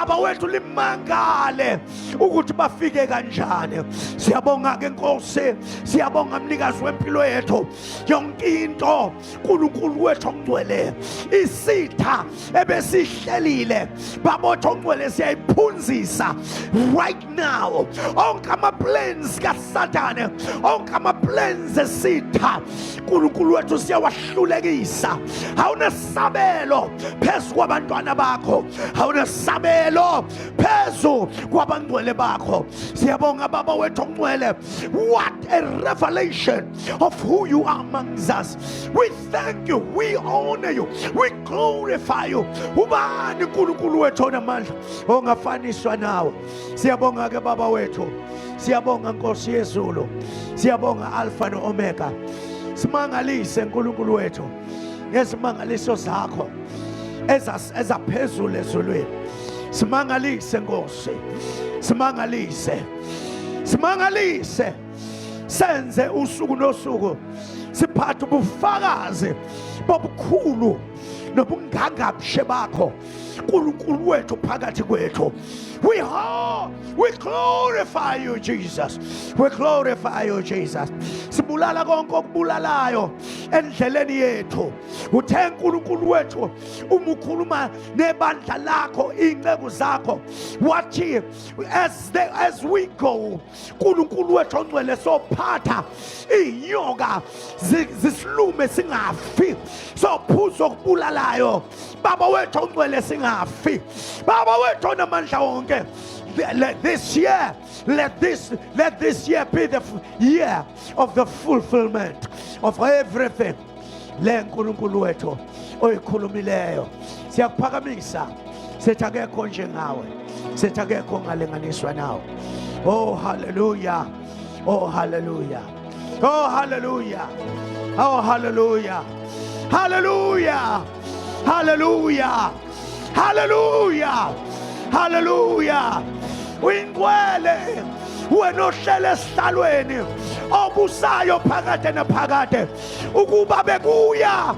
baba wethu limangale ukuthi bafike kanjani. Siyabonga ke Nkosi, siyabonga mnikazi wempilo yethu. Yonke into uNkulunkulu wethu ongcwele isitha ebesihlelile baba wethu ongcwele siyayiphunzisa right now. Onke ama-plans kaSathane, onke ama-plans esitha uNkulunkulu wethu siyawahlulekisa. Awunesabelo phezu kwabantwana bakho, awunesabelo phezu kwabangcwele bakho. Siyabonga baba wethu ongcwele. What a revelation of who you are amongst us. We thank you, we honor you, we glorify you. Ubani uNkulunkulu wethu onamandla ongafaniswa nawe. Siyabonga ke baba wethu, siyabonga Nkosi yezulu, siyabonga Alpha no Omega. Simangalise uNkulunkulu wethu ngezimangaliso zakho ezaphezulu ezulwini. Simangalise Nkosi, simangalise, simangalise. Senze usuku nosuku siphathe ubufakazi bobukhulu nobungangabushe bakho uNkulunkulu wethu phakathi kwethu. We glorify you, Jesus. We glorify you, Jesus. Sibulala konke okubulalayo endleleni yethu. Uthe uNkulunkulu wethu umukhuluma nebandla lakho, inceku zakho, wathi as we go uNkulunkulu wethu ongcwele sophatha inyoka zisilume singafi, sophuza okubulalayo baba wethu ongcwele singafi. Baba wethu onamandla wonke, let this year be the year of the fulfillment of everything. Le uNkulunkulu wethu oyikhulumileyo siyakuphakamisa, sithi akekho njengawe, sithi akekho ngalinganiswa nawe. Oh hallelujah, oh hallelujah, oh hallelujah, oh hallelujah, hallelujah, hallelujah, hallelujah, hallelujah. Uyingcwele, wena ohlele esihlalweni obusayo phakade naphakade, ukuba bekuya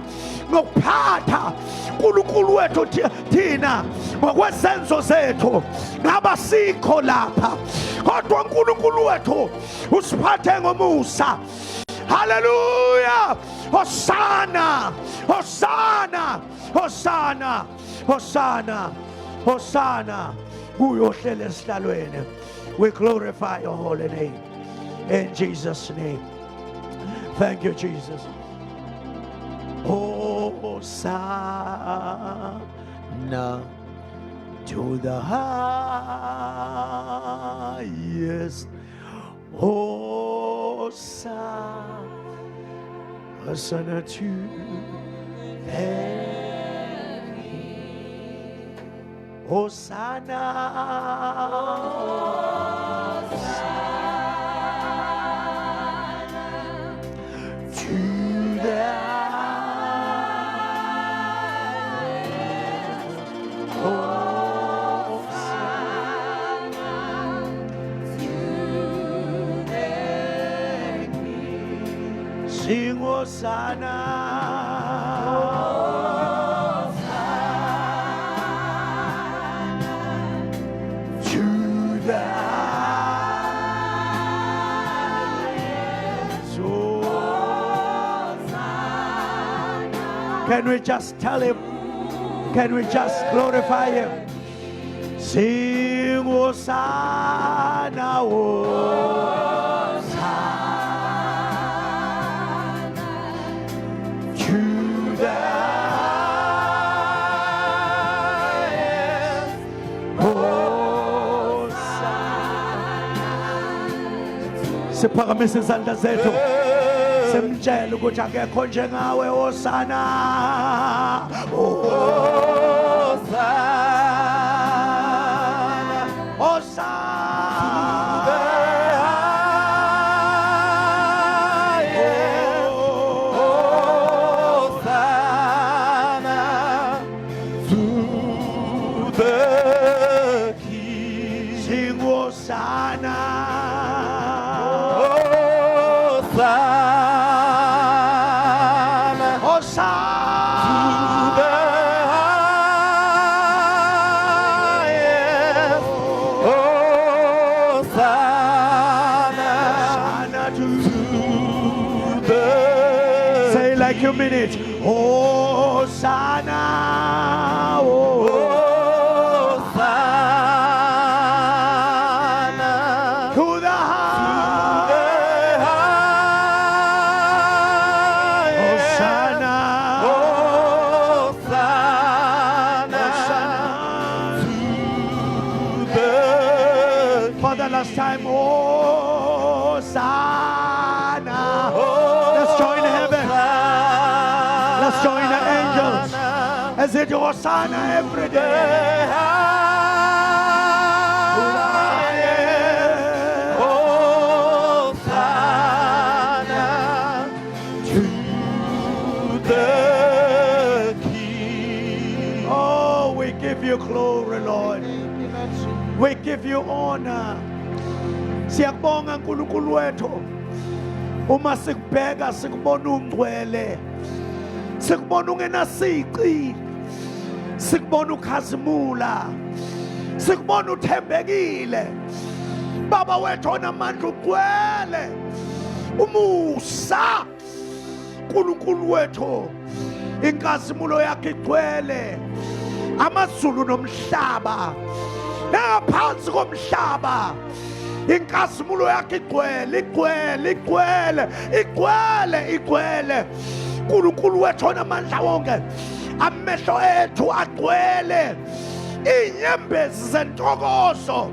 ngokuphatha uNkulunkulu wethu thina ngokwezenzo zethu ngaba sikho lapha, kodwa uNkulunkulu wethu usiphathe ngomusa. Hallelujah. Hosanna, Hosanna, Hosanna, Hosanna, Hosanna. Kuyohlele esihlalweni. We glorify your holy name in Jesus' name. Thank you, Jesus. Hosanna to the highest. Hosanna to heaven. Hosanna, Hosanna to the highest. Hosanna to the King. Sing Hosanna. Can we just tell him? Can we just glorify him? Sing Hosanna, Hosanna to the highest. Hosanna. Siphakamise izandla zethu. Semtshela ukuthi akekho njengawe. Hosanna, Hosanna, Hosanna to the King. Sing Hosanna. To the highest. Take your minutes. Hosanna. Oh. Hosanna To the high. Hosanna. For the last time, Hosanna. Let's join heaven. Let's join the angels as they do Hosanna every day. Hosanna to the King. Oh, we give you glory, Lord. We give you honor. Siyabonga uNkulunkulu wethu. Uma sikubheka sikubona ungcwele. Sikubona ungenasici. Sikubona ukhazimula. Sikubona uthembekile. Baba wethu onamandla ugcwele. Umusa. uNkulunkulu wethu. Inkazimulo yakhe igcwele. Amazulu nomhlaba. Ngaphansi komhlaba. Inkazimulo yakhe igcwele, igcwele, igcwele, igcwele, igcwele. uNkulunkulu wethu onamandla wonke. Amehlo ethu agcwele. Inyembezi zentokozo.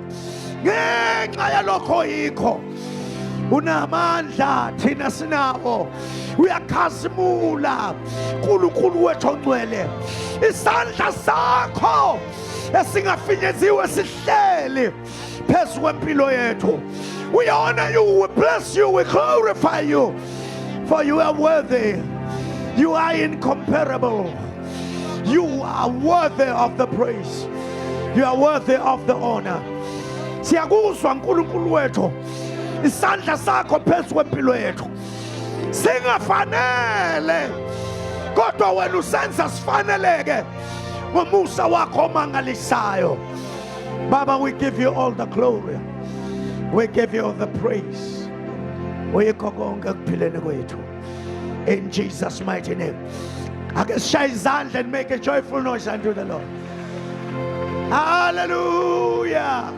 Ngenxa yalokho yikho. Unamandla thina sinawo. Uyakhazimula. uNkulunkulu wethu ongcwele. Isandla sakho esingafinyeziwe sihleli phezu kwempilo yethu. We honor you, we bless you, we glorify you, for you are worthy. You are incomparable. You are worthy of the praise. You are worthy of the honor. Siyakuzwa uNkulunkulu wethu. Isandla sakho phezu kwempilo yethu. Singafanele kodwa wena usenza sifaneleke ngomusa wakho omangalisayo. Baba, we give you all the glory. We give you all the praise. Uyikho konke ekuphileni kwethu. In Jesus' mighty name. Ake sishaye izandla and make a joyful noise unto the Lord. Hallelujah.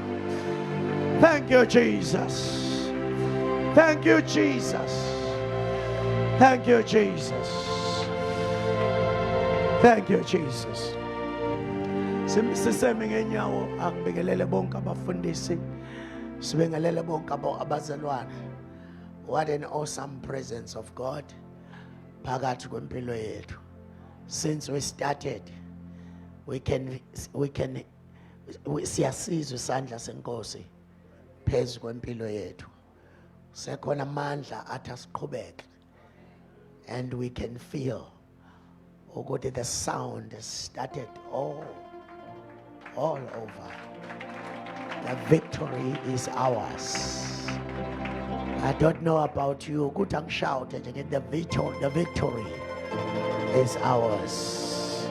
Thank you, Jesus. Thank you, Jesus. Thank you, Jesus. Thank you, Jesus. Siseme ngenyawo akubingelele bonke abafundisi. Sibingelele bonke abazalwane. What an awesome presence of God phakathi kwempilo yethu. Since we started, we can siyasizwa isandla senkosi phezu kwempilo yethu. Sekhona amandla athi asiqhubeke. And we can feel ukuthi the sound has started all over. The victory is ours. I don't know about you. Ukuthi angishout again. The victory is ours.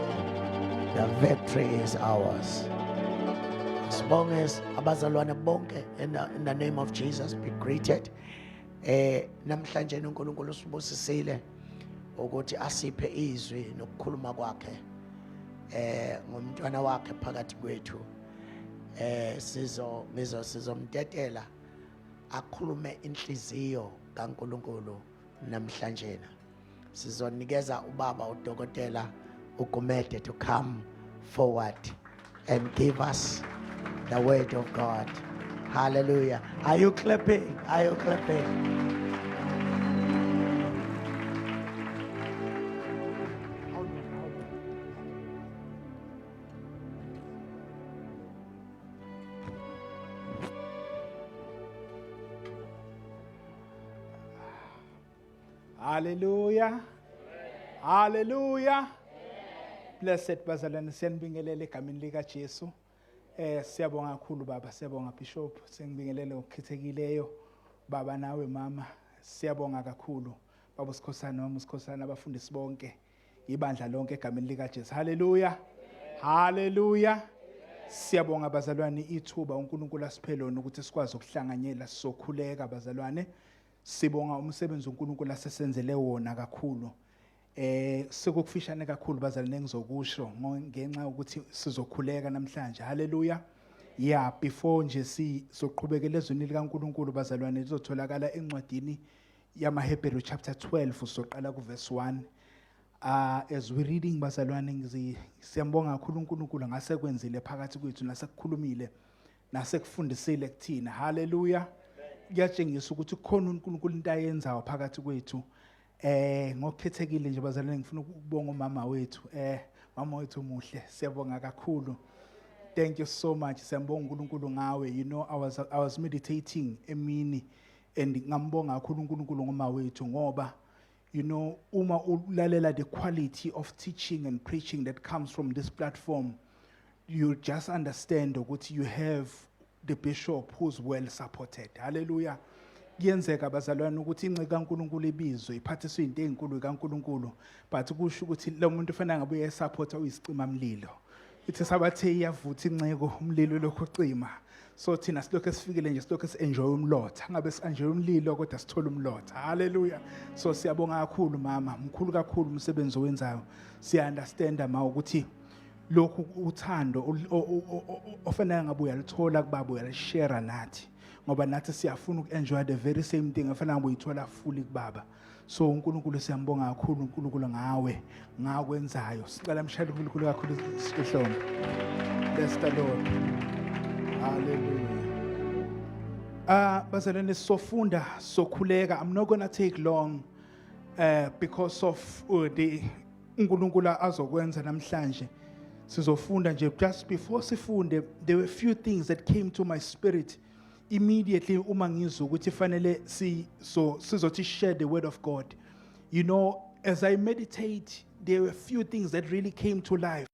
The victory is ours. Sibonge abazalwane bonke in the name of Jesus be greeted. Namhlanje uNkulunkulu usibusisile ukuthi asiphe izwi nokukhuluma kwakhe ngomntwana wakhe phakathi kwethu. Sizomtetela akhulume inhliziyo kaNkulunkulu namhlanje. Sizonikeza ubaba uDokotela uGumede to come forward and give us the word of God. Hallelujah. Are you clapping? Are you clapping? Hallelujah. Hallelujah. Blessed bazalwane siyanibingelela egameni lika Jesu. Siyabonga kakhulu baba, siyabonga Bishop, sengibingelele okukhethekileyo. Baba nawe mama, siyabonga kakhulu. Baba uSikhosana mama uSikhosana abafundisi bonke, ibandla lonke egameni lika Jesu. Hallelujah. Hallelujah. Siyabonga bazalwane ithuba uNkulunkulu asiphe lona ukuthi sikwazi ukuhlanganyela sizokhuleka bazalwane. Sibonga umsebenzi uNkulunkulu asesenzele wona kakhulu sekufishane kakhulu bazalwane engizokusho ngenxa ukuthi sizokhuleka namhlanje. Hallelujah. Yeah, before nje sizoqhubekela ezweni likaNkulunkulu bazalwane lizotholakala encwadini yamaHebheru chapter 12 soqala ku verse 1. As we reading bazalwane siyambonga kakhulu uNkulunkulu ngasekwenzile phakathi kwethu nasekukhulumile nasekufundisile kuthina. Hallelujah. Kuyatshengisa ukuthi khona uNkulunkulu into ayenzayo phakathi kwethu. Ngokukhethekile nje bazalwane ngifuna ukubonga umama wethu. Mama wethu muhle, siyabonga kakhulu. Thank you so much. Siyambonga uNkulunkulu ngawe. You know, I was meditating emini and ngambonga kakhulu uNkulunkulu ngoma wethu ngoba you know uma ulalela the quality of teaching and preaching that comes from this platform, you just understand ukuthi you have the bishop who's well supported. Hallelujah. Kuyenzeka bazalwane ukuthi inceke kaNkulunkulu ibizwe iphathiswe into ezinkulu kaNkulunkulu, but kusho ukuthi lo muntu ufanele ngabe uyasupporta uyisicima mlilo. Ithi sabathe iyavutha inceko umlilo lokho ucima. So thina silokho esifikile nje silokho enjoy umlotha. Ngabe enjoy umlilo kodwa sithola umlotha. Hallelujah. So siyabonga kakhulu mama, mkhulu kakhulu umsebenzi owenzayo. Siya understand ma ukuthi lokhu uthando ofanele ngabe uyalithola kubaba uyalishare nathi. Ngoba nathi siyafuna ukenjoy the very same thing afanele ngabe uyithola fully kubaba. So uNkulunkulu siyambonga kakhulu uNkulunkulu ngawe ngakwenzayo. Sicela mshayeli uNkulunkulu kakhulu isihlombe. Bless the Lord. Hallelujah. Bazalwane sofunda sokhuleka. I'm not going to take long because of the uNkulunkulu azokwenza namhlanje. Sizofunda nje just before sifunde there were a few things that came to my spirit immediately uma ngizwa ukuthi fanele sizothi share the word of God. You know, as I meditate, there were a few things that really came to life.